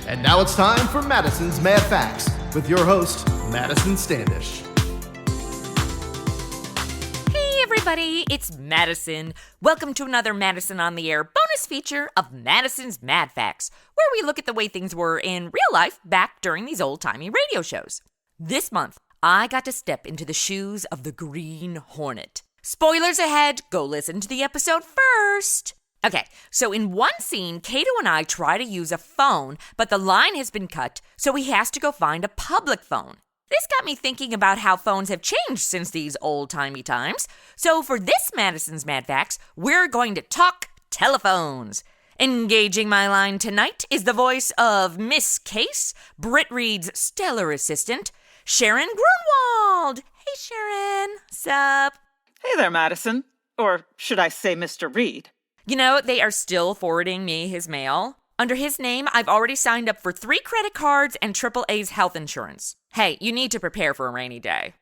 And now it's time for Madison's Mad Facts with your host, Madison Standish. Hey everybody, it's Madison. Welcome to another Madison on the Air bonus feature of Madison's Mad Facts, where we look at the way things were in real life back during these old-timey radio shows. This month, I got to step into the shoes of the Green Hornet. Spoilers ahead, go listen to the episode first. Okay, so in one scene, Kato and I try to use a phone, but the line has been cut, so he has to go find a public phone. This got me thinking about how phones have changed since these old-timey times. So for this Madison's Mad Facts, we're going to talk telephones. Engaging my line tonight is the voice of Miss Case, Britt Reed's stellar assistant, Sharon Grünwald. Hey, Sharon. Sup? Hey there, Madison. Or should I say Mr. Reed? You know, they are still forwarding me his mail. Under his name, I've already signed up for 3 credit cards and AAA's health insurance. Hey, you need to prepare for a rainy day.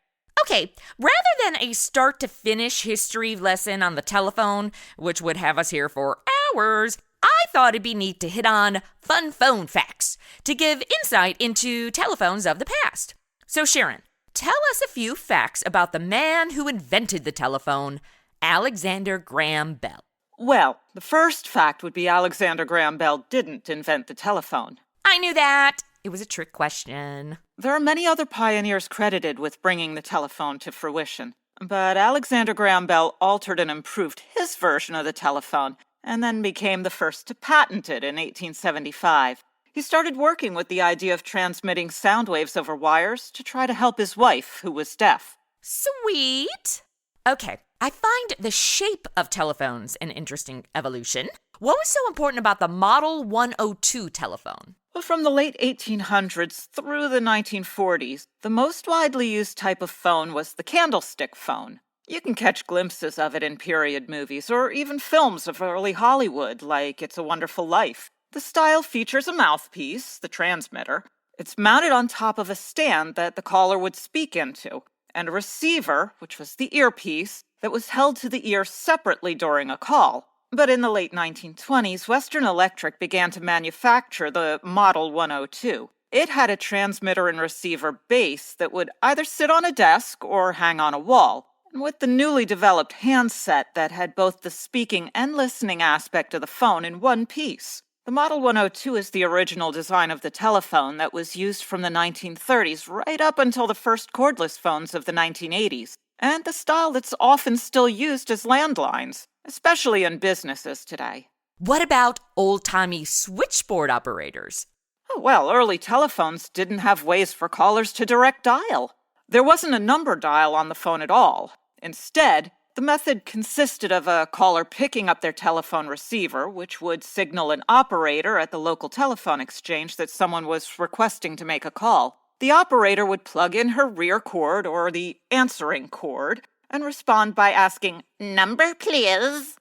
Okay, rather than a start-to-finish history lesson on the telephone, which would have us here for hours, I thought it'd be neat to hit on fun phone facts to give insight into telephones of the past. So Sharon, tell us a few facts about the man who invented the telephone, Alexander Graham Bell. Well, the first fact would be Alexander Graham Bell didn't invent the telephone. I knew that. It was a trick question. There are many other pioneers credited with bringing the telephone to fruition, but Alexander Graham Bell altered and improved his version of the telephone and then became the first to patent it in 1875. He started working with the idea of transmitting sound waves over wires to try to help his wife, who was deaf. Sweet. Okay, I find the shape of telephones an interesting evolution. What was so important about the Model 102 telephone? Well, from the late 1800s through the 1940s, the most widely used type of phone was the candlestick phone. You can catch glimpses of it in period movies or even films of early Hollywood, like It's a Wonderful Life. The style features a mouthpiece, the transmitter. It's mounted on top of a stand that the caller would speak into, and a receiver, which was the earpiece, that was held to the ear separately during a call. But in the late 1920s, Western Electric began to manufacture the Model 102. It had a transmitter and receiver base that would either sit on a desk or hang on a wall. And with the newly developed handset that had both the speaking and listening aspect of the phone in one piece. The Model 102 is the original design of the telephone that was used from the 1930s right up until the first cordless phones of the 1980s, and the style that's often still used as landlines, especially in businesses today. What about old-timey switchboard operators? Oh, well, early telephones didn't have ways for callers to direct dial. There wasn't a number dial on the phone at all. Instead, the method consisted of a caller picking up their telephone receiver, which would signal an operator at the local telephone exchange that someone was requesting to make a call. The operator would plug in her rear cord or the answering cord and respond by asking, "Number, please."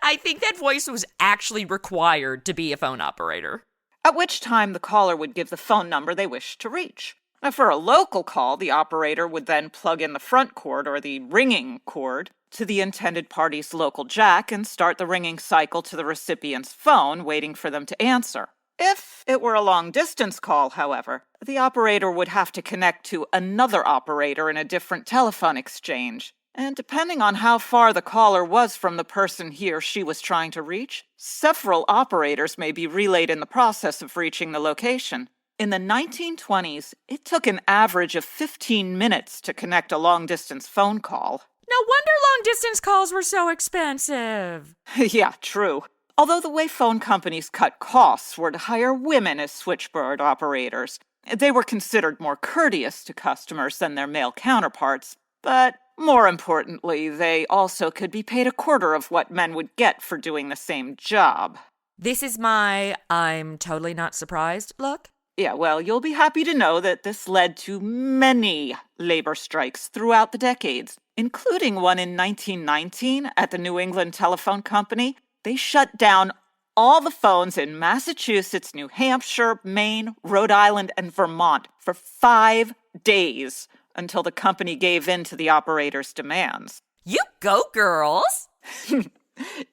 I think that voice was actually required to be a phone operator. At which time the caller would give the phone number they wished to reach. Now, for a local call, the operator would then plug in the front cord, or the ringing cord, to the intended party's local jack and start the ringing cycle to the recipient's phone, waiting for them to answer. If it were a long-distance call, however, the operator would have to connect to another operator in a different telephone exchange. And depending on how far the caller was from the person he or she was trying to reach, several operators may be relayed in the process of reaching the location. In the 1920s, it took an average of 15 minutes to connect a long-distance phone call. No wonder long-distance calls were so expensive. Yeah, true. Although the way phone companies cut costs were to hire women as switchboard operators. They were considered more courteous to customers than their male counterparts, but more importantly, they also could be paid a quarter of what men would get for doing the same job. This is my I'm totally not surprised look. Yeah, well, you'll be happy to know that this led to many labor strikes throughout the decades, including one in 1919 at the New England Telephone Company. They shut down all the phones in Massachusetts, New Hampshire, Maine, Rhode Island, and Vermont for 5 days until the company gave in to the operator's demands. You go, girls!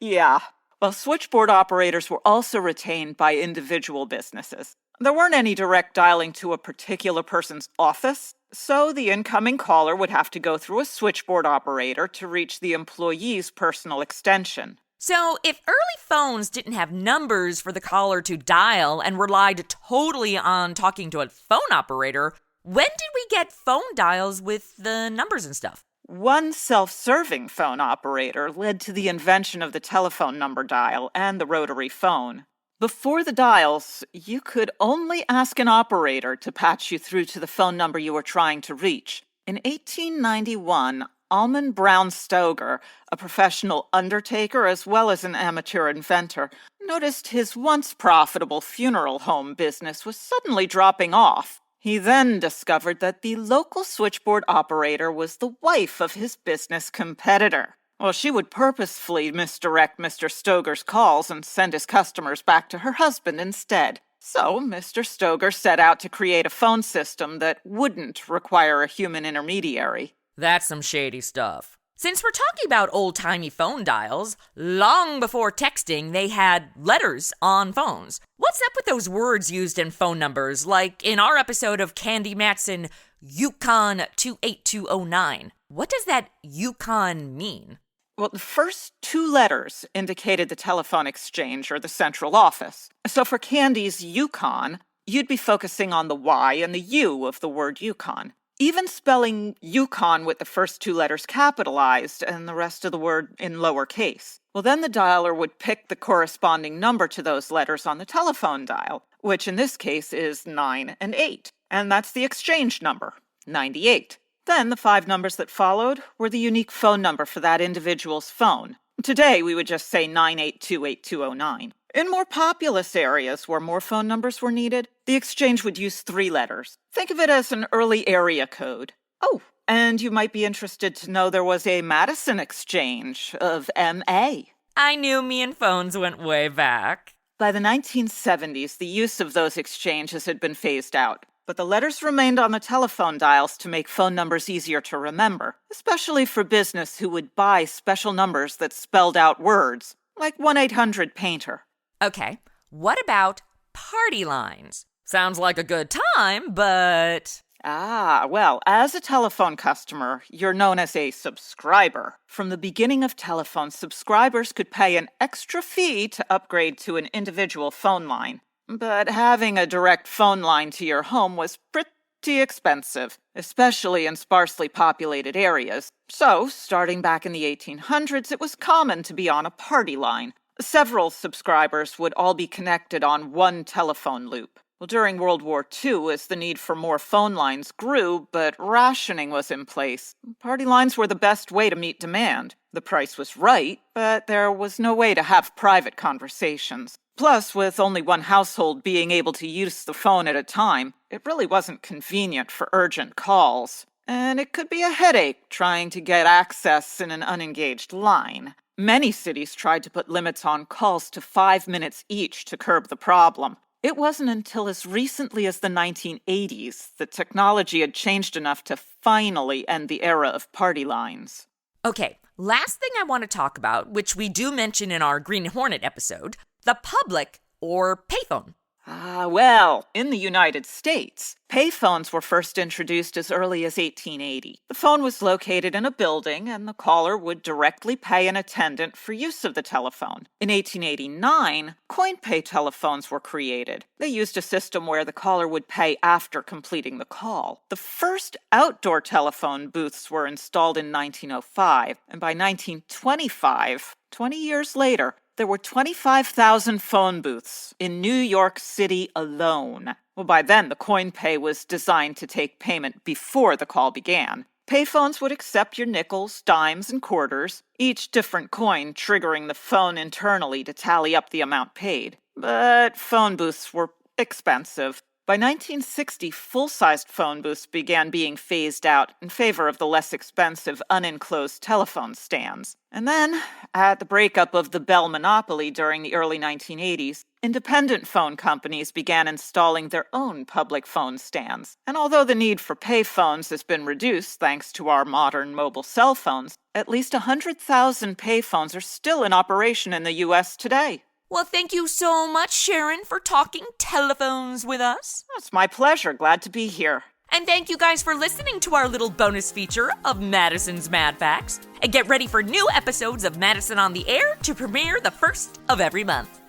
Yeah. While switchboard operators were also retained by individual businesses. There weren't any direct dialing to a particular person's office, so the incoming caller would have to go through a switchboard operator to reach the employee's personal extension. So, if early phones didn't have numbers for the caller to dial and relied totally on talking to a phone operator, when did we get phone dials with the numbers and stuff? One self-serving phone operator led to the invention of the telephone number dial and the rotary phone. Before the dials, you could only ask an operator to patch you through to the phone number you were trying to reach. In 1891, Almond Brown Stoger, a professional undertaker as well as an amateur inventor, noticed his once profitable funeral home business was suddenly dropping off. He then discovered that the local switchboard operator was the wife of his business competitor. Well, she would purposefully misdirect Mr. Stoger's calls and send his customers back to her husband instead. So, Mr. Stoger set out to create a phone system that wouldn't require a human intermediary. That's some shady stuff. Since we're talking about old-timey phone dials, long before texting, they had letters on phones. What's up with those words used in phone numbers, like in our episode of Candy Matson, Yukon 28209? What does that Yukon mean? Well, the first two letters indicated the telephone exchange or the central office. So for Candy's Yukon, you'd be focusing on the Y and the U of the word Yukon. Even spelling Yukon with the first two letters capitalized and the rest of the word in lowercase. Well, then the dialer would pick the corresponding number to those letters on the telephone dial, which in this case is 9 and 8. And that's the exchange number, 98. Then the 5 numbers that followed were the unique phone number for that individual's phone. Today, we would just say 9828209. In more populous areas where more phone numbers were needed, the exchange would use 3 letters. Think of it as an early area code. Oh, and you might be interested to know there was a Madison exchange of MA. I knew me and phones went way back. By the 1970s, the use of those exchanges had been phased out. But the letters remained on the telephone dials to make phone numbers easier to remember, especially for business who would buy special numbers that spelled out words, like 1-800-PAINTER. Okay, what about party lines? Sounds like a good time, but... Well, as a telephone customer, you're known as a subscriber. From the beginning of telephone, subscribers could pay an extra fee to upgrade to an individual phone line. But having a direct phone line to your home was pretty expensive, especially in sparsely populated areas. So, starting back in the 1800s, it was common to be on a party line. Several subscribers would all be connected on one telephone loop. Well, during World War II, as the need for more phone lines grew, but rationing was in place, party lines were the best way to meet demand. The price was right, but there was no way to have private conversations. Plus, with only one household being able to use the phone at a time, it really wasn't convenient for urgent calls. And it could be a headache trying to get access in an unengaged line. Many cities tried to put limits on calls to 5 minutes each to curb the problem. It wasn't until as recently as the 1980s that technology had changed enough to finally end the era of party lines. Okay, last thing I want to talk about, which we do mention in our Green Hornet episode, the public or payphone. Well, in the United States, payphones were first introduced as early as 1880. The phone was located in a building, and the caller would directly pay an attendant for use of the telephone. In 1889, coin-pay telephones were created. They used a system where the caller would pay after completing the call. The first outdoor telephone booths were installed in 1905, and by 1925, 20 years later, there were 25,000 phone booths in New York City alone. Well, by then, the coin pay was designed to take payment before the call began. Payphones would accept your nickels, dimes, and quarters, each different coin triggering the phone internally to tally up the amount paid. But phone booths were expensive. By 1960, full-sized phone booths began being phased out in favor of the less expensive, unenclosed telephone stands. And then, at the breakup of the Bell monopoly during the early 1980s, independent phone companies began installing their own public phone stands. And although the need for payphones has been reduced thanks to our modern mobile cell phones, at least 100,000 payphones are still in operation in the U.S. today. Well, thank you so much, Sharon, for talking telephones with us. It's my pleasure. Glad to be here. And thank you guys for listening to our little bonus feature of Madison's Mad Facts. And get ready for new episodes of Madison on the Air to premiere the first of every month.